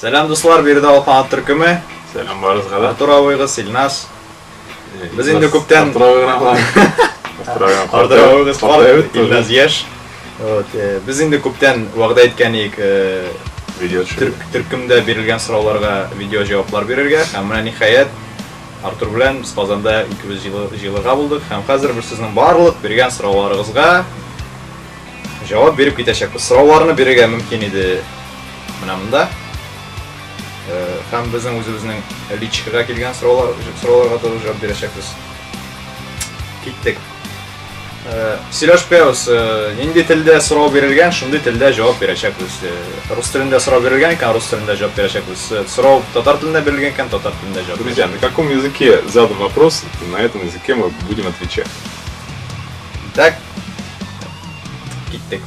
Selam dostlar, bir daha Alpanat Türkümü. Selam barızga. Артур Авыгыз, Илнас. Biz indi көптен Артур Авыгыз бар, Илнас еш. Biz indi көптен вағда еткен Түркімді берілген сұрауларға видео жауаплар берерге. Һәм менә ниһаят Артур белән без Казанда 200 җылыга булдык. Һәм хәзер без сезнең барлык биргән сорауларыгызга җавап биреп китәчәкбез. Сорауларны бирергә мөмкин иде менә монда. Һәм безнең үзебезнең личкага килгән сорауларга да җавап бирәчәкбез. Киттек. Сөйләш Пеус, нинди телдә сорау бирелгән, шундый телдә җавап бирәчәкбез. Рус телендә сорау бирелгән икән, рус телендә җавап бирәчәкбез. Сорау татар телендә бирелгән икән, татар телендә җавап. Друзья, на каком языке задан вопрос, на этом языке мы будем отвечать. Так. Киттек.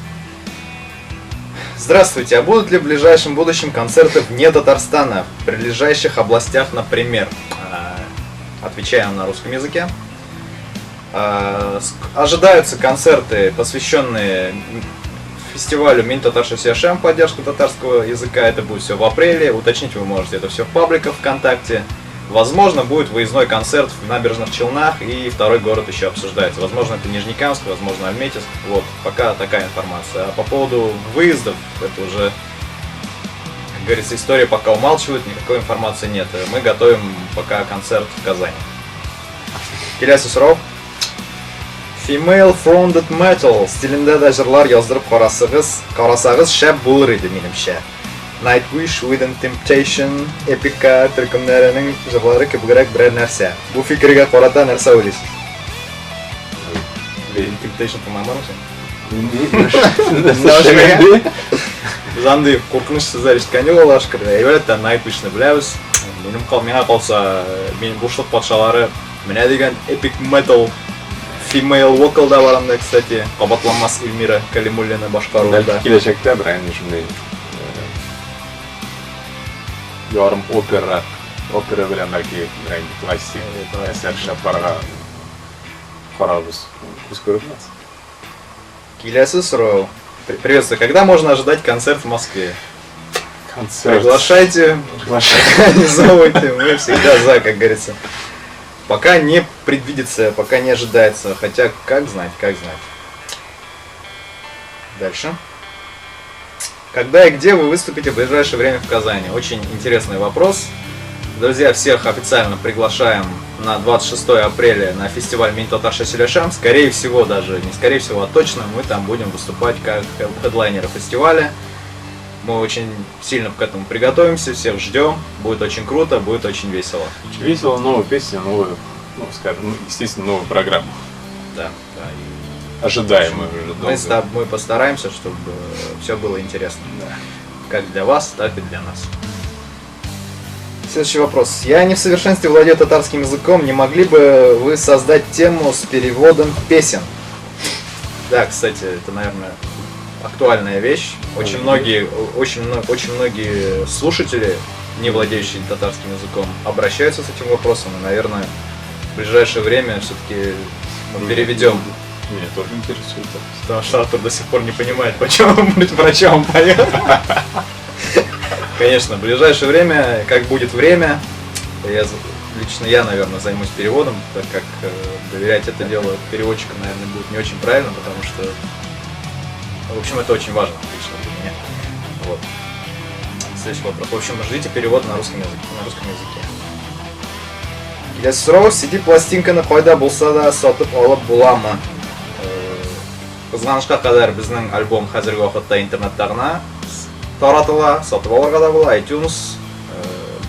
Здравствуйте, а будут ли в ближайшем будущем концерты вне Татарстана, в прилежащих областях, например? Отвечаем на русском языке. Ожидаются концерты, посвященные фестивалю Минь Татарша Сиашем, поддержку татарского языка. Это будет все в апреле. Уточнить вы можете это все в пабликах ВКонтакте. Возможно, будет выездной концерт в Набережных Челнах, и второй город еще обсуждается. Возможно, это Нижнекамск, возможно, Альметьевск. Вот, пока такая информация. А по поводу выездов, это уже, как говорится, история пока умалчивает, никакой информации нет. Мы готовим пока концерт в Казани. Келесі сұрау. Female Fronted Metal стилінде да жырлар яздырып қарасағыз шәп булыр иде минемчә. Nightwish, Within Temptation, Epica төркемнәренең җырлары кебегрәк берәр нәрсә. Бу фикергә карата нәрсә уйлыйсыз? Within Temptation тыңламадыңсың? Без андый куркыныч сүзләр ишеткән юк алар шикелле. Әйбәттә Nightwishны беләбез. Миңа калса, минем бушлык патшалары менә дигән Epic Metal Female Vocal да бар анда, кстати. Кабатланмас Эльмира Калимуллина башкаруында. Киләчәктә бер әнә шундый ярым опера белән бәлки классик әсәр шәпләргә карарбыз. Күз күреп нас. Келесі сұрау. Приветствую. Когда можно ожидать концерт в Москве? Концерт. Приглашайте, организовывайте. Мы всегда за, как говорится. Пока не предвидится, пока не ожидается. Хотя, как знать. Дальше. Когда и где вы выступите в ближайшее время в Казани? Очень интересный вопрос. Друзья, всех официально приглашаем на 26 апреля на фестиваль Минь Татарша Сиашем. Скорее всего, даже не скорее всего, а точно мы там будем выступать как хедлайнеры фестиваля. Мы очень сильно к этому приготовимся, всех ждем. Будет очень круто, будет очень весело. Очень весело, новая песня, новая, скажем, естественно, новая программа. Да. Ожидаемая уже долго. Мы постараемся, чтобы все было интересно. Да. Как для вас, так и для нас. Следующий вопрос. Я не в совершенстве владею татарским языком. Не могли бы вы создать тему с переводом песен? Да, кстати, это, наверное, актуальная вещь. Очень многие слушатели, не владеющие татарским языком, обращаются с этим вопросом. И, наверное, в ближайшее время все-таки мы переведем. Меня тоже интересует. Потому что Артур до сих пор не понимает, почему быть врачом поет. Конечно, в ближайшее время, как будет время, лично я, наверное, займусь переводом, так как доверять это дело переводчикам, наверное, будет не очень правильно, потому что, в общем, это очень важно лично для меня. Вот. Следующий вопрос. В общем, ждите перевод на русском языке. Келесі сұрау, CD пластинканы қайда булса да сатып алып буламы? Кызганычка кадәр безнең альбом хәзерге вакытта интернеттагына таратыла, сатып алырга да була, iTunes,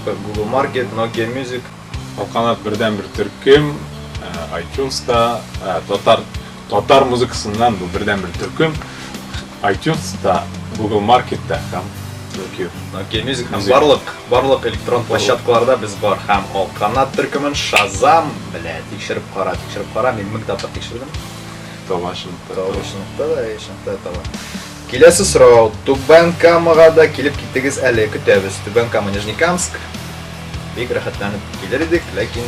Google Market, Nokia Music. Алканат бердән-бер төркем, iTunes-та, татар музыкасыннан бу бердән-бер төркем, iTunes-та, Google Market-та һәм Nokia Music һәм барлык электрон площадкаларда без бар. Һәм Алканат төркемен Shazam белән тикшереп кара, мин 1000 тапкыр тикшердем. Тавышында да яшәп тала. Келесі сұрау. Түбән-Камага да килеп киттегез әле, көтәбез. Түбән-Кама Нижнекамск. Бик рәхәтләнеп килер идек, ләкин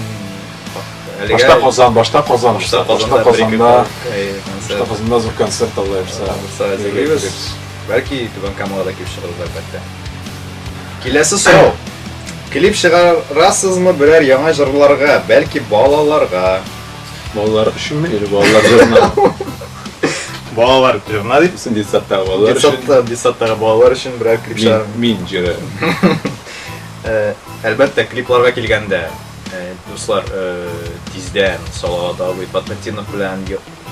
Башта Казанда зур концерт алып Бәлки Түбән-Камага да килеп чыгырбыз әлбәттә. Келесі сұрау. Клип шығарасызмы бірер яңа жырларға, бәлки балаларға? Балалар үшін ме или балалар жырына? Балалар жырына дейді. Біздің детсаттағы балалар үшін. Детсаттағы балалар үшін бірер клип шығарым. Мен жыры. Әлбәттә, клипларға келгәндә, дуслар, тиздән Салават абый Батматинов белән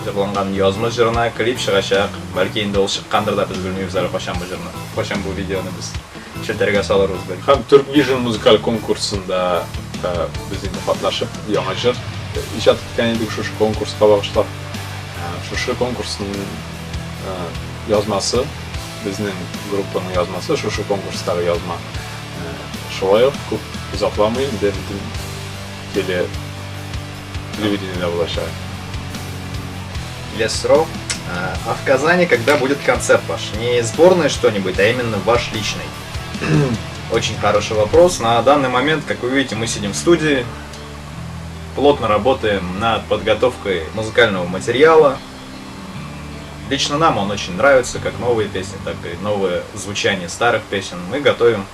жырланган язма жырына клип чыгачак. Бәлки инде ул чыккандыр да, без белмибез әле качан бу жырны. Качан бу видеоны без челтәргә салырбыз бәлки. Һәм Turk Vision музыкаль конкурсында без инде катнашып, яңа жыр иҗат иткән идек шушы конкурска багышлап. Шушы конкурсның язмасы, безнең группаның язмасы, шушы конкурстагы язма. Шулай ук күп узакламый инде бөтен телевидениедә булачак. Келесі сұрау. А в Казани когда будет концерт ваш? Не сборный что-нибудь, а именно ваш личный? Очень хороший вопрос. На данный момент, как вы видите, мы сидим в студии, плотно работаем над подготовкой музыкального материала. Лично нам он очень нравится, как новые песни, так и новое звучание старых песен. Мы готовим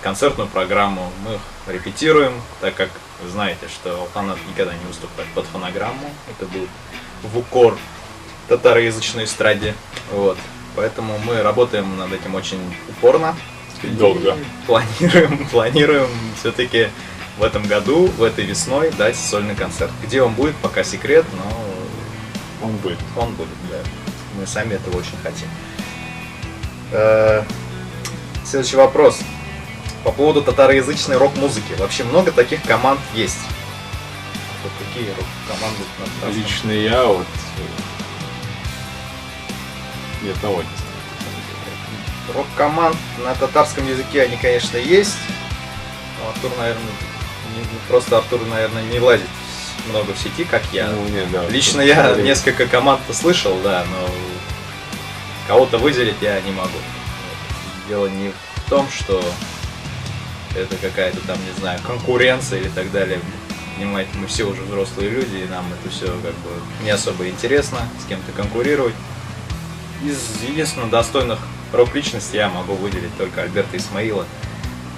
концертную программу, мы их репетируем, так как вы знаете, что Алханат никогда не выступает под фонограмму. Это будет в укор татароязычной эстраде. Вот. Поэтому мы работаем над этим очень упорно. Долго. Планируем все-таки в этом году, в этой весной дать сольный концерт. Где он будет, пока секрет, но Он будет. он будет, да. Мы сами этого очень хотим. Следующий вопрос. По поводу татароязычной рок-музыки. Вообще много таких команд есть. Вот какие рок-команды на татарском? Лично я вот ни одного не знаю. Рок-команд на татарском языке они, конечно, есть. Но Артур, наверное, просто Артур, наверное, не влазит много в сети, как я. Ну, нет, да. Лично я несколько команд слышал, да, но кого-то выделить я не могу. Дело не в том, что это какая-то там, не знаю, конкуренция или так далее. Понимаете, мы все уже взрослые люди, и нам это все как бы не особо интересно с кем-то конкурировать. Из единственно достойных рок-личностей я могу выделить только Альберта Исмаила,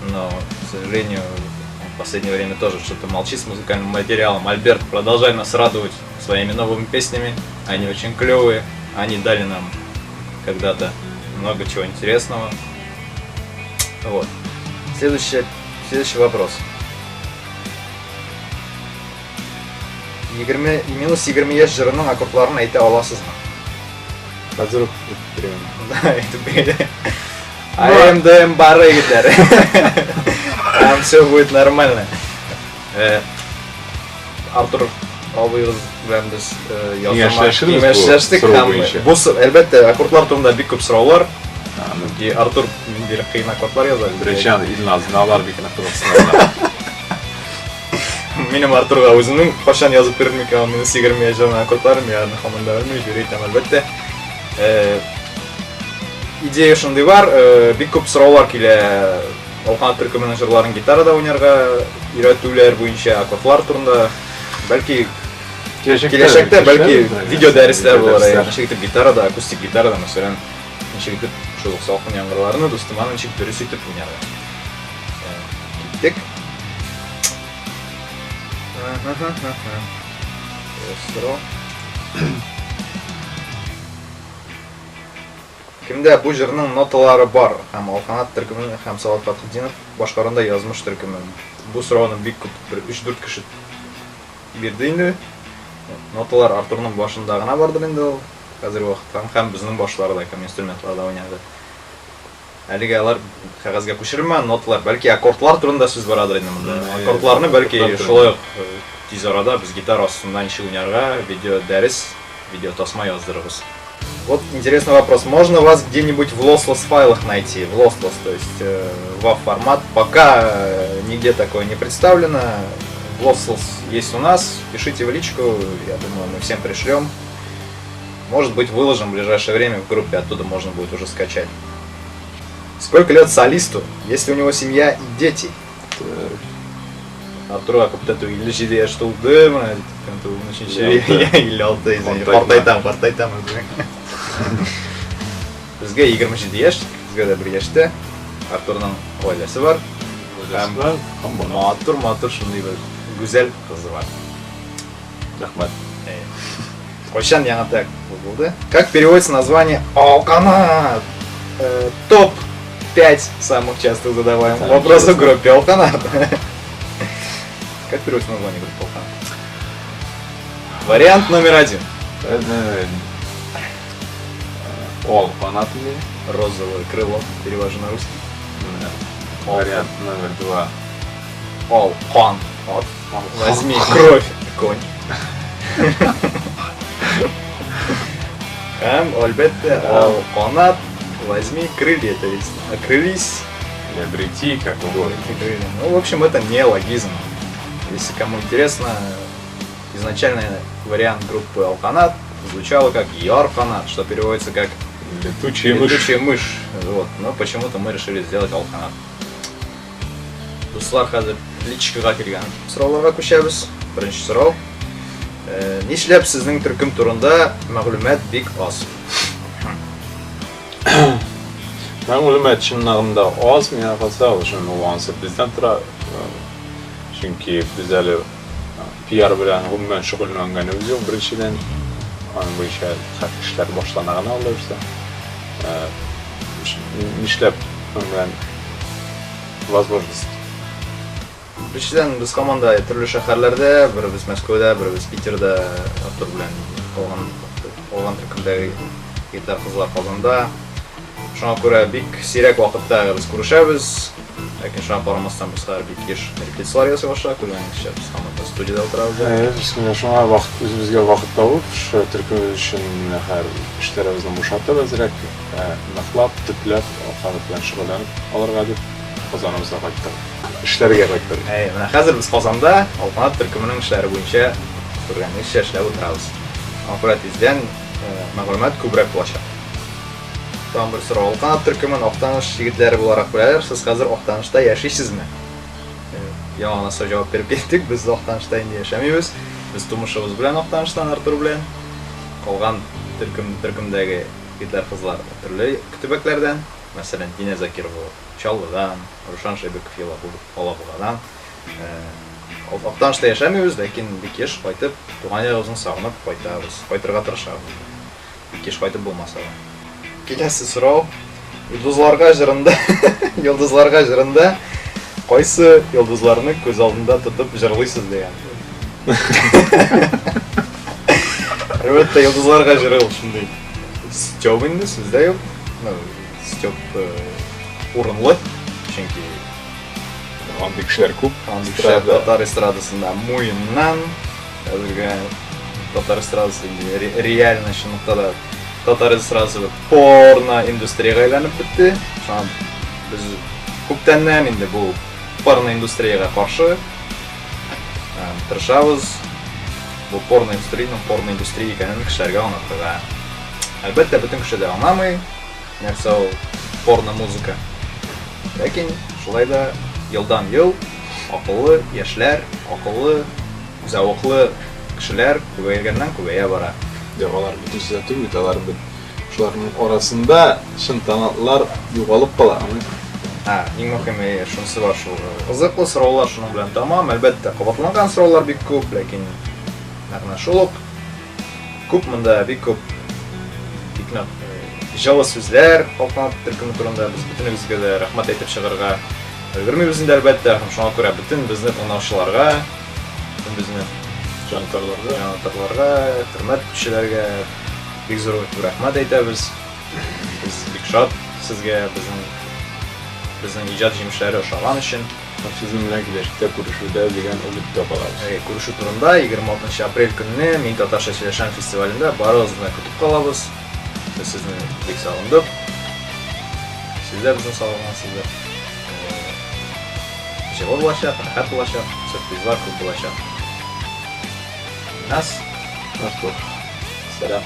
но, к сожалению, он в последнее время тоже что-то молчит с музыкальным материалом. Альберт, продолжай нас радовать своими новыми песнями, они очень клевые, они дали нам когда-то много чего интересного. Вот. Следующий вопрос. Минус 20 яшь жырының аккордларын айта аласызмы? Қазір беремін. Да, это бери. АМДМ бары гитары. Там все будет нормально. Артур абыйыбыз белән без кеңәшләшербез бу сорау буенча. Бу әлбәттә аккордлар турында бик күп сораулар. И Артур бик кыйын аккордлар яза. Беренче Илназны алар бик кызыксынгандар. Минем Артурга үзенең кашан язып бирдем икән, минем 20 яшь аккордларым я нахамында белмим, әлбәттә. Идея шундый бар, бик күп сораулар килә. Алхан төркеменең җырларын гитарада уйнарга өйрәтүләр буенча аккордлар турында. Бәлки киләчәктә бәлки видео дәресләр булыр. Ничек итеп гитарада, акустик гитарада, мәсәлән, ничек итеп шул салкын яңгырларны дустыма ничек дөрес итеп уйнарга. Киттек. Кимдә бу җырның ноталары бар һәм Алханат төркеме һәм Салават Фатхетдинов башкарында язмыш төркеме. Бу сорауны бик күп 3-4 кеше бирде инде. Ноталар Артурның башында гына бардыр инде ул. Хәзер вакытта һәм безнең башларда һәм инструменталарда уйнады. Әлегә алар кагазга күчерелмәгән ноталар, бәлки аккордлар турында сүз барадыр инде монда. Аккордларны бәлки шулай ук тиз арада без гитара астында ничек уйнарга видео дәрес, видео тасма яздырырбыз. Вот интересный вопрос. Можно вас где-нибудь в lossless файлах найти? В lossless, то есть WAV формат. Пока нигде такое не представлено. Lossless есть у нас. Пишите в личку. Я думаю, мы всем пришлем. Может быть, выложим в ближайшее время в группе. Оттуда можно будет уже скачать. Сколько лет солисту? Есть ли у него семья и дети? Артурга күптәтү 57 яшь тулды, менә ниченче 56 извини, картайтам. Безгә 27 яшь, безгә дә 1 яшьтә. Артурның гаиләсе бар. Матур шундый бер гүзәл кызы бар. Рахмат. Кайчан яңа так булды. Как переводится название Алканат? Топ-5 самых частых задаваемых вопросов в группе Алканат. Как переводится название группы Алканат? Вариант номер 1. Ол фанатный. Розовое крыло. Перевожу на русский. Вариант номер 2. Алкан. Возьми кровь, конь. Альбетте, Алканат. Возьми крылья, то есть окрылись. Или обрети, как угодно. Ну, в общем, это не логизм. Если кому интересно, изначальный вариант группы Алканат звучало как Ярканат, что переводится как Летучая мышь. Вот. Но почему-то мы решили сделать Алканат. Дуслар хәзер личкага килгән сорауларга күчәбез. Беренче сорау. Нишләп сезнең төркем турында мәгълүмат бик аз? Мәгълүмат чынлыгында аз, миңа калса, ул шуның нуансы бездән тора. Чөнки без әле пиар белән гомумән шөгыльләнгәнбез юк. Беренчедән, аның буенча эшләр башлана гына алырса. Нишләп белән возможность. Беренчедән без команда төрле шәһәрләрдә, беребез Мәскәүдә, беребез Питерда, Артур белән калган төркемдәге гитар кызлар Казанда. Шуңа күрә бик сирәк вакытта без күрешәбез. Ләкин шуңа карамастан без хәзер бик еш репетициялар ясый башлап, күргәнегезчә без һәммәбез студияда утырабыз. Без шуңа вакыт үзебезгә вакыт табып, шу төркем өчен һәр эшләребезне бушатып, әзрәк ныклап, төпләп, алканы белән шөгыльләнеп алырга дип Казаныбызга кайттык. Эшләргә кайттык. Менә хәзер без Казанда Алканат төркеменең эшләре буенча күргәнегезчә эшләп утырабыз. Акырат издән мәгълүмат күбрәк булачак. Там бер сорау. Алканат төркемен Актаныш егетләре буларак беләләр. Сез хәзер Актанышта яшисезме? Яңа җавап биреп киттек. Без Актанышта инде яшәмибез. Без тумышыбыз белән Актаныштан Артур белән калган төркемдәге егетләр кызлар төрле төбәкләрдән, мәсәлән, Динә Закирова Чаллыдан, Рушан Шайбеков Алабугадан. Актанышта яшәмибез, ләкин бик еш кайтып, туган ягыбызны сагынып кайтабыз. Кайтырга тырышабыз. Бик еш кайтып булмаса да. Келесі сұрау. Йолдызларга жырында кайсы йолдызларны көз алдында тотып жырлыйсыз деген. Әлбәттә, йолдызларга жыры ул шундый. Стёп инде сездә юк. Стёп урынлы, чөнки андый кешеләр күп. Татар эстрадасында муеннан, хәзерге татар эстрадасы реально чынлыкта да татар эстрадасы порно индустрияга әйләнеп бетте. Без күптәннән инде бу порно индустрияга каршы тырышабыз. Бу порно индустрия икәнен кешеләргә аңлатырга. Әлбәттә, бөтен кешеләр аңламый, нәрсә ул порно музыка. Ләкин шулай да елдан-ел акыллы яшьләр, акыллы, зәвыклы кешеләр күбәйгәннән-күбәя бара. Алар бит үзәтү бит, алар бит шуларның арасында чын талантлар югалып кала. Иң мөһиме шунысы бар шул. Кызыклы сораулар шуның белән тамам. Әлбәттә, кабатланган сораулар бик күп, ләкин нәкъ шул ук күп монда бик күп җылы сүзләр Алканат төркеме турында без бөтенегезгә дә рәхмәт әйтеп чыгарга өлгермибез инде, әлбәттә, һәм шуңа күрә бөтен безне тыңлаучыларга, бөтен безне җанатарларга, хөрмәт итүчеләргә бик зур рәхмәт әйтәбез. Без бик шат сезгә безнең иҗат җимешләре ошаган өчен. Сезнең белән киләчәктә күрешүдә дигән өмид табабыз. Күрешү турында 26 апрель көнне Мин татарча сөйләшәм фестивалендә барыгызны көтеп калабыз. Без сезне бик сагындык. Сез дә безне сагынгансыздар. Җылы булачак, рәхәт булачак, сюрпризлар күп булачак. Артур. Сәлам.